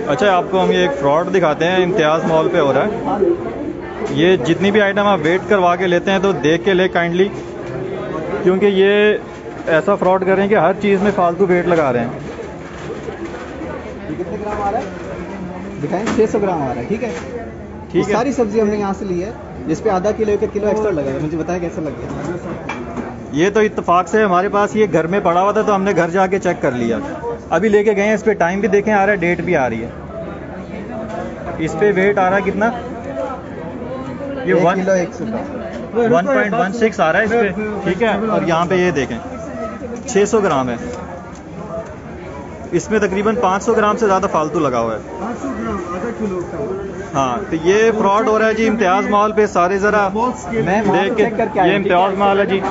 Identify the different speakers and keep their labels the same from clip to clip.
Speaker 1: अच्छा, आपको हम ये एक फ्रॉड दिखाते हैं, इम्तियाज़ मॉल पे हो रहा है। ये जितनी भी आइटम आप वेट करवा के लेते हैं तो देख के ले काइंडली, क्योंकि ये ऐसा फ्रॉड कर रहे हैं कि हर चीज़ में फालतू वेट लगा रहे हैं।
Speaker 2: कितने ग्राम आ रहा है दिखाएं? 600 ग्राम आ रहा है। ठीक है,
Speaker 1: ठीक है।
Speaker 2: सारी सब्जी हमने यहाँ से ली है, जिस पे आधा किलो 1 किलो एक्स्ट्रा लगा है। मुझे बताया कैसा लग गया?
Speaker 1: ये तो इत्तेफाक से हमारे पास ये घर में पड़ा हुआ था तो हमने घर जाके चेक कर लिया। अभी लेके गए हैं, इस पे टाइम भी देखें आ रहा है, डेट भी आ रही है। इस पे वेट आ रहा है कितना? ये
Speaker 2: 1 किलो 100 ग्राम
Speaker 1: 1.16 आ रहा है इस पे, ठीक है। और यहाँ पे ये देखें 600 ग्राम है, इसमें तकरीबन 500 ग्राम से ज़्यादा फालतू लगा हुआ है।
Speaker 2: 500 ग्राम आधा किलो का।
Speaker 1: हाँ, तो ये फ्रॉड हो रहा है जी इम्तियाज़ मॉल पे। सारे ज़रा देख के, ये इम्तियाज़ मॉल है जी।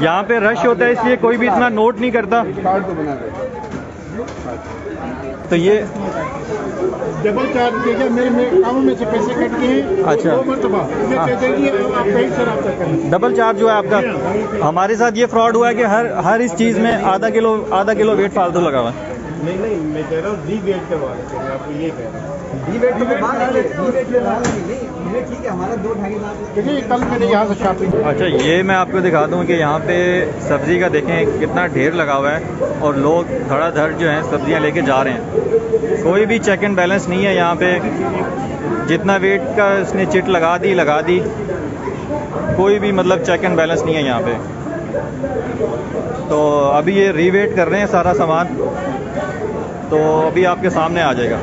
Speaker 1: यहाँ पे रश होता है इसलिए कोई भी इतना नोट नहीं करता।
Speaker 2: कार्ड तो बना रहे
Speaker 1: तो ये
Speaker 3: डबल चार्ज किया मेरे कामों में से पैसे कट के हैं।
Speaker 1: अच्छा।
Speaker 3: 2 मरतबा ये कह देंगे आप कहीं से रब्ता करें।
Speaker 1: डबल चार्ज हुआ है आपका। हमारे साथ ये फ्रॉड हुआ है कि हर इस चीज़ में आधा किलो वेट फालतू लगा हुआ है।
Speaker 3: नहीं मैं कह रहा हूँ डी वेट करवा लेते हैं, आपको ये कह रहा हूँ।
Speaker 2: डी वेट में बात आ रही है, डी वेट में बात नहीं है। ठीक है, हमारा 2-2.5 लाख।
Speaker 3: देखिए कल मैंने यहाँ से शॉपिंग।
Speaker 1: अच्छा, ये मैं आपको दिखा दूं कि यहाँ पे सब्ज़ी का देखें कितना ढेर लगा हुआ है और लोग धड़ाधड़ जो हैं सब्ज़ियाँ लेके जा रहे हैं। कोई भी चेक एंड बैलेंस नहीं है यहाँ पे। जितना वेट का इसने चिट लगा दी, कोई भी मतलब चेक एंड बैलेंस नहीं है यहाँ पे। तो अभी ये रीवेट कर रहे हैं सारा सामान, तो अभी आपके सामने आ जाएगा।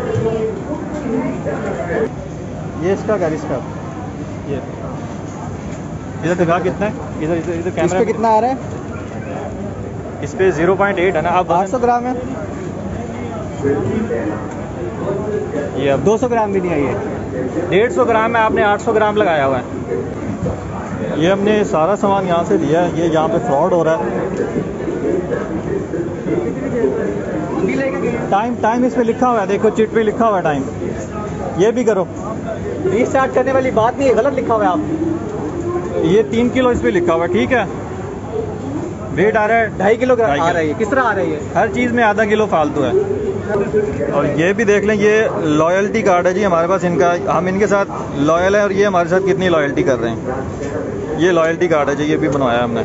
Speaker 1: ये इसका घर, इसका ये इधर दिखा कितना है, इधर कैमरा।
Speaker 2: इस पे कितना आ रहा है?
Speaker 1: इस पे 0.8 है ना। आप
Speaker 2: 800 ग्राम है।
Speaker 1: ये अब
Speaker 2: 200 ग्राम भी नहीं आई है।
Speaker 1: 150 ग्राम है, आपने 800 ग्राम लगाया हुआ है। ये हमने सारा सामान यहाँ से लिया है। ये यहाँ पे फ्रॉड हो रहा है। टाइम इस पे लिखा हुआ है, देखो चिट पे लिखा हुआ है टाइम। ये भी करो,
Speaker 2: रीस्टार्ट करने वाली बात नहीं है, गलत लिखा हुआ है आप।
Speaker 1: ये 3 किलो इस पे लिखा हुआ है, ठीक है। वेट आ रहा है
Speaker 2: 2.5 किलो आ
Speaker 1: 2.5
Speaker 2: रही है। किस तरह आ रही है?
Speaker 1: हर चीज़ में आधा किलो फालतू है। और ये भी देख लें, ये लॉयल्टी कार्ड है जी हमारे पास इनका। हम इनके साथ लॉयल हैं और ये हमारे साथ कितनी लॉयल्टी कर रहे हैं। ये लॉयल्टी कार्ड है जी, ये भी बनवाया हमने।